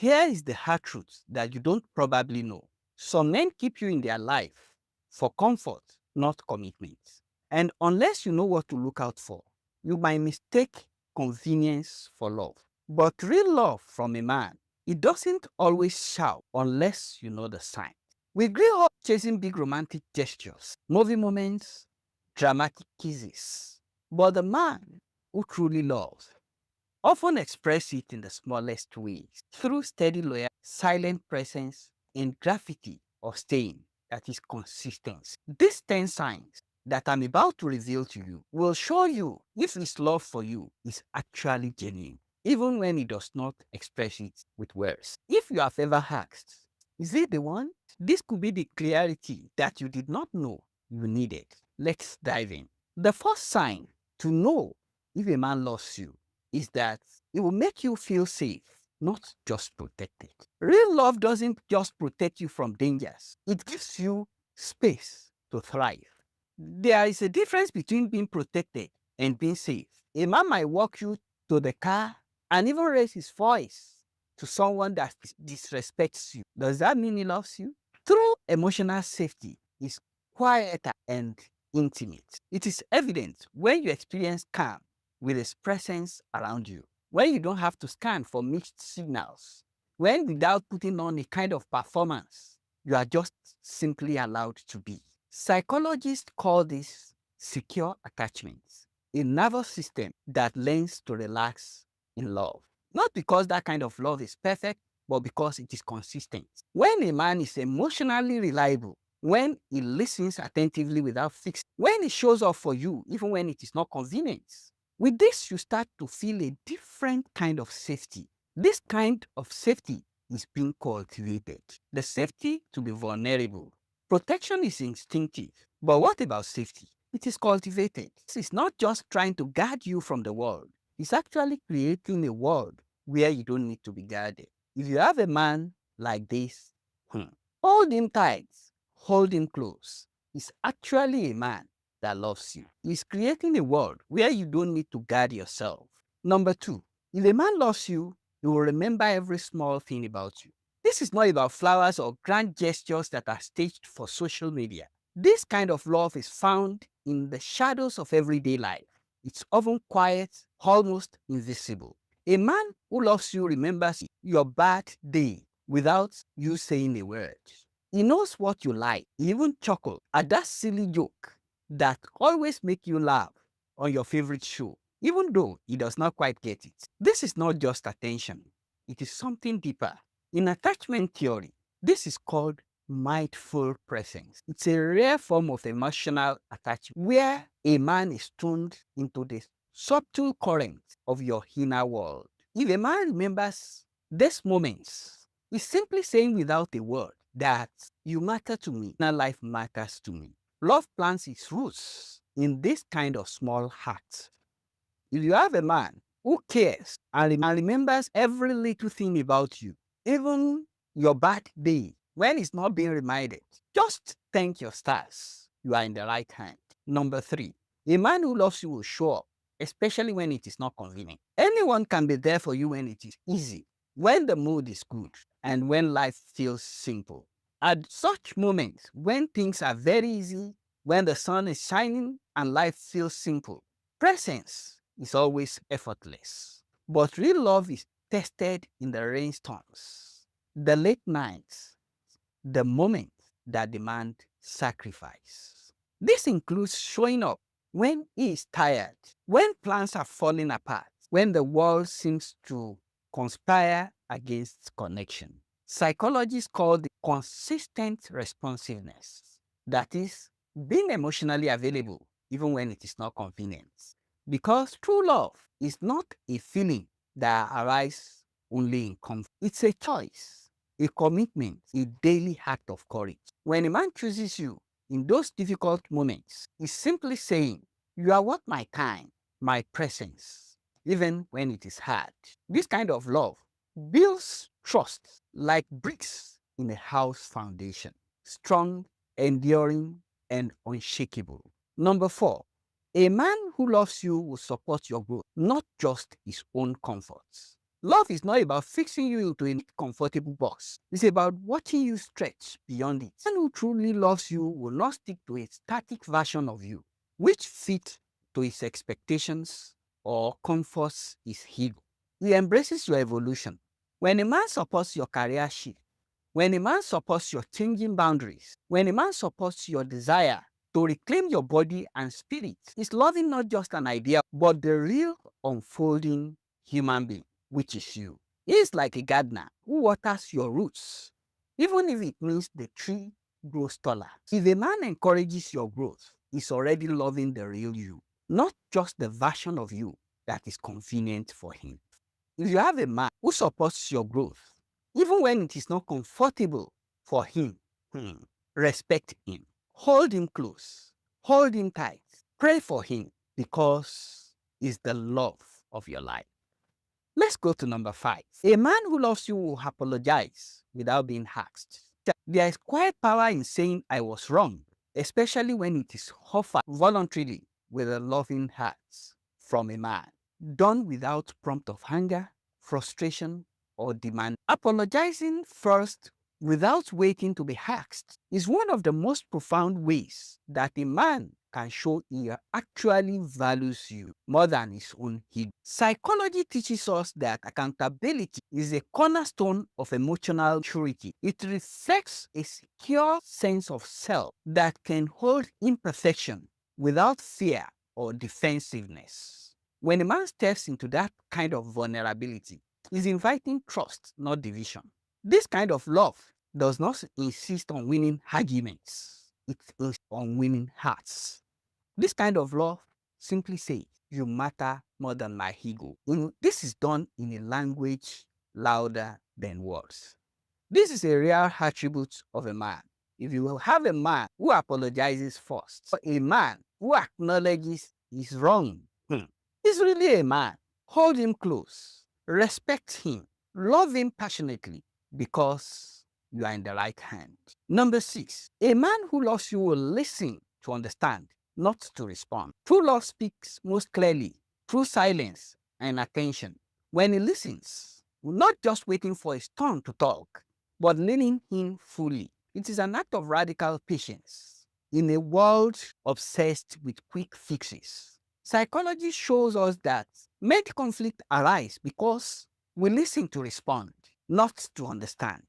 Here is the hard truth that you don't probably know. Some men keep you in their life for comfort, not commitment. And unless you know what to look out for, you might mistake convenience for love. But real love from a man, it doesn't always shout unless you know the sign. We grew up chasing big romantic gestures, movie moments, dramatic kisses. But the man who truly loves often express it in the smallest ways through steady loyalty, silent presence, and gravity of staying that is consistent. These 10 signs that I'm about to reveal to you will show you if his love for you is actually genuine, even when he does not express it with words. If you have ever asked, is it the one? This could be the clarity that you did not know you needed. Let's dive in. The first sign to know if a man loves you is that it will make you feel safe, not just protected. Real love doesn't just protect you from dangers, it gives you space to thrive. There is a difference between being protected and being safe. A man might walk you to the car and even raise his voice to someone that disrespects you. Does that mean he loves you? True emotional safety is quieter and intimate. It is evident when you experience calm with his presence around you, when you don't have to scan for mixed signals, when without putting on a kind of performance, you are just simply allowed to be. Psychologists call this secure attachments, a nervous system that learns to relax in love. Not because that kind of love is perfect, but because it is consistent. When a man is emotionally reliable, when he listens attentively without fixing, when he shows up for you, even when it is not convenient, with this, you start to feel a different kind of safety. This kind of safety is being cultivated. The safety to be vulnerable. Protection is instinctive, but what about safety? It is cultivated. It's not just trying to guard you from the world. It's actually creating a world where you don't need to be guarded. If you have a man like this, hold him tight, hold him close. He's actually a man that loves you. He's creating a world where you don't need to guard yourself. Number two, if a man loves you, he will remember every small thing about you. This is not about flowers or grand gestures that are staged for social media. This kind of love is found in the shadows of everyday life. It's often quiet, almost invisible. A man who loves you remembers your bad day without you saying a word. He knows what you like. He even chuckles at that silly joke that always make you laugh on your favorite show, even though he does not quite get it. This is not just attention. It is something deeper. In attachment theory, this is called mindful presence. It's a rare form of emotional attachment where a man is tuned into the subtle current of your inner world. If a man remembers these moments, he's simply saying without a word that you matter to me, my life matters to me. Love plants its roots in this kind of small acts. If you have a man who cares and remembers every little thing about you, even your bad day, when it's not being reminded, just thank your stars. You are in the right hand. Number three, a man who loves you will show up, especially when it is not convenient. Anyone can be there for you when it is easy, when the mood is good, and when life feels simple. At such moments, when things are very easy, when the sun is shining and life feels simple, presence is always effortless. But real love is tested in the rainstorms, the late nights, the moments that demand sacrifice. This includes showing up when he is tired, when plans are falling apart, when the world seems to conspire against connection. Psychologists call it consistent responsiveness. That is, being emotionally available even when it is not convenient. Because true love is not a feeling that arises only in comfort. It's a choice, a commitment, a daily act of courage. When a man chooses you in those difficult moments, he's simply saying, you are worth my time, my presence, even when it is hard. This kind of love builds trust like bricks in a house foundation, strong, enduring, and unshakable. Number four, a man who loves you will support your growth, not just his own comforts. Love is not about fixing you into a comfortable box. It's about watching you stretch beyond it. Someone who truly loves you will not stick to a static version of you, which fits to his expectations or comforts his ego. He embraces your evolution. When a man supports your career shift, when a man supports your changing boundaries, when a man supports your desire to reclaim your body and spirit, is loving not just an idea, but the real unfolding human being, which is you. He is like a gardener who waters your roots, even if it means the tree grows taller. If a man encourages your growth, he's already loving the real you, not just the version of you that is convenient for him. If you have a man who supports your growth, even when it is not comfortable for him, respect him, hold him close, hold him tight, pray for him because he's the love of your life. Let's go to number 5. A man who loves you will apologize without being asked. There is quite power in saying I was wrong, especially when it is offered voluntarily with a loving heart from a man, done without prompt of anger, frustration, or demand. Apologizing first without waiting to be asked is one of the most profound ways that a man can show he actually values you more than his own ego. Psychology teaches us that accountability is a cornerstone of emotional maturity. It reflects a secure sense of self that can hold imperfection without fear or defensiveness. When a man steps into that kind of vulnerability, he's inviting trust, not division. This kind of love does not insist on winning arguments. It insists on winning hearts. This kind of love simply says, you matter more than my ego. This is done in a language louder than words. This is a rare attribute of a man. If you will have a man who apologizes first, or a man who acknowledges he's wrong, he's really a man. Hold him close, respect him, love him passionately because you are in the right hand. Number 6, a man who loves you will listen to understand, not to respond. True love speaks most clearly through silence and attention. When he listens, not just waiting for his turn to talk, but leaning in fully. It is an act of radical patience in a world obsessed with quick fixes. Psychology shows us that many conflicts arise because we listen to respond, not to understand.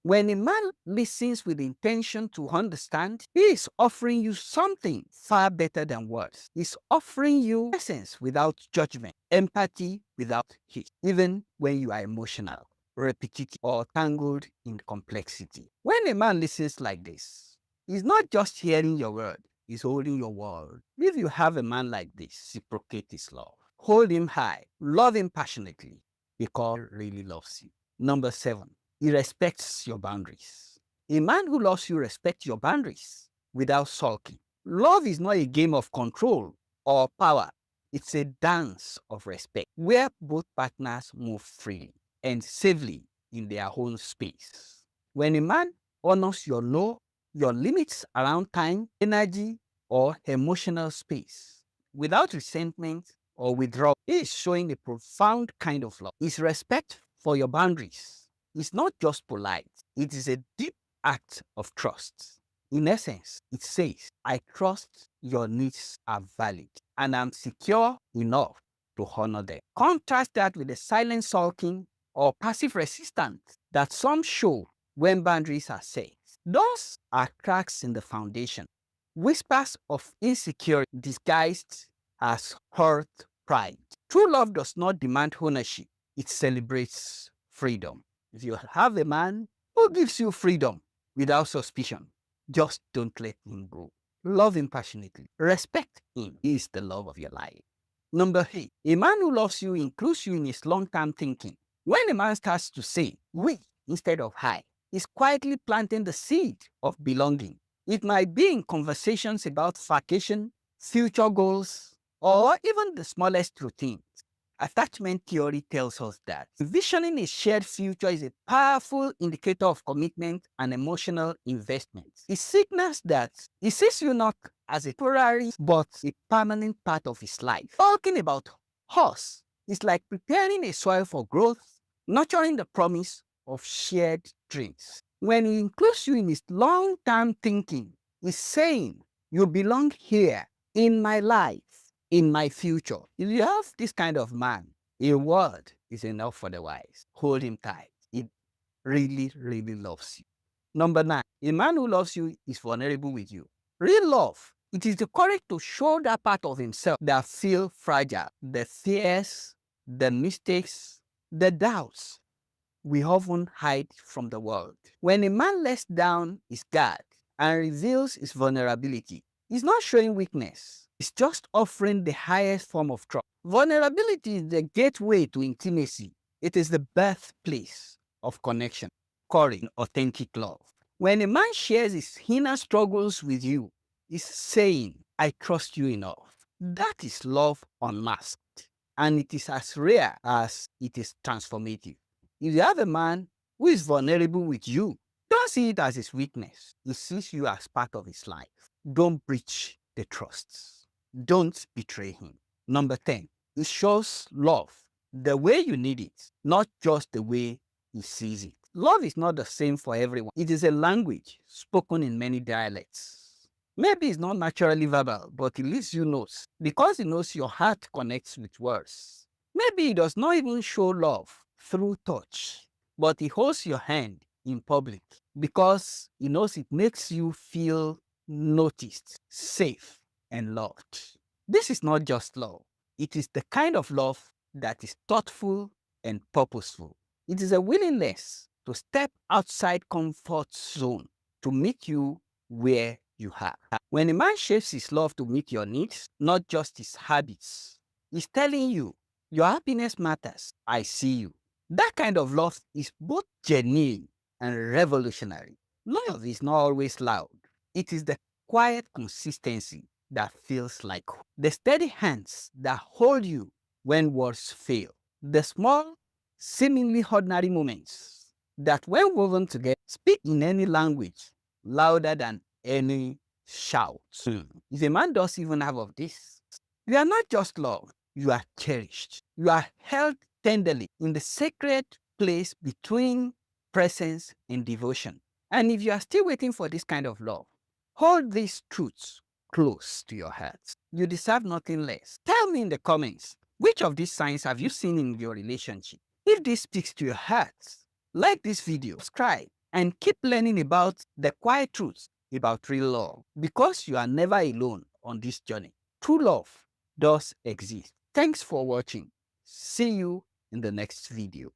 When a man listens with the intention to understand, he is offering you something far better than words. He's offering you essence without judgment, empathy without hate, even when you are emotional, repetitive, or tangled in complexity. When a man listens like this, he's not just hearing your word, he's holding your word. If you have a man like this, reciprocate his love. Hold him high, love him passionately, because he really loves you. Number 7, he respects your boundaries. A man who loves you respects your boundaries without sulking. Love is not a game of control or power. It's a dance of respect where both partners move freely and safely in their own space. When a man honors your limits around time, energy, or emotional space without resentment or withdrawal, he is showing a profound kind of love. His respect for your boundaries is not just polite, it is a deep act of trust. In essence, it says, I trust your needs are valid and I'm secure enough to honor them. Contrast that with the silent sulking or passive resistance that some show when boundaries are set. Those are cracks in the foundation, whispers of insecurity disguised as hurt pride. True love does not demand ownership, it celebrates freedom. If you have a man who gives you freedom without suspicion, just don't let him go. Love him passionately. Respect him. He is the love of your life. Number 8, a man who loves you includes you in his long-term thinking. When a man starts to say we instead of I, he's quietly planting the seed of belonging. It might be in conversations about vacation, future goals, or even the smallest routines. Attachment theory tells us that envisioning a shared future is a powerful indicator of commitment and emotional investment. It signals that he sees you not as a temporary but a permanent part of his life. Talking about us is like preparing a soil for growth nurturing the promise of shared dreams. When he includes you in his long-term thinking, he's saying, you belong here in my life, in my future. If you have this kind of man, a word is enough for the wise. Hold him tight. He really, really loves you. Number 9, a man who loves you is vulnerable with you. Real love, it is the courage to show that part of himself that feel fragile, the fears, the mistakes, the doubts we often hide from the world. When a man lets down his guard and reveals his vulnerability, he's not showing weakness. He's just offering the highest form of trust. Vulnerability is the gateway to intimacy. It is the birthplace of connection, courage, and authentic love. When a man shares his inner struggles with you, he's saying, I trust you enough. That is love unmasked, and it is as rare as it is transformative. If you have a man who is vulnerable with you, don't see it as his weakness. He sees you as part of his life. Don't breach the trusts. Don't betray him. Number 10, it shows love the way you need it, not just the way he sees it. Love is not the same for everyone. It is a language spoken in many dialects. Maybe it's not naturally verbal, but at least you knows because he knows your heart connects with words. Maybe he does not even show love through touch, but he holds your hand in public because he knows it makes you feel noticed, safe, and loved. This is not just love. It is the kind of love that is thoughtful and purposeful. It is a willingness to step outside comfort zone to meet you where you are. When a man shapes his love to meet your needs, not just his habits, he's telling you, your happiness matters. I see you. That kind of love is both genuine and revolutionary. Love is not always loud. It is the quiet consistency that feels like home. The steady hands that hold you when words fail. The small, seemingly ordinary moments that, when woven together, speak in any language louder than any shout. If a man does even have of this, you are not just loved, you are cherished. You are held tenderly in the sacred place between presence and devotion. And if you are still waiting for this kind of love, hold these truths close to your heart. You deserve nothing less. Tell me in the comments, which of these signs have you seen in your relationship? If this speaks to your heart, like this video, subscribe, and keep learning about the quiet truths about real love, because you are never alone on this journey. True love does exist. Thanks for watching. See you in the next video.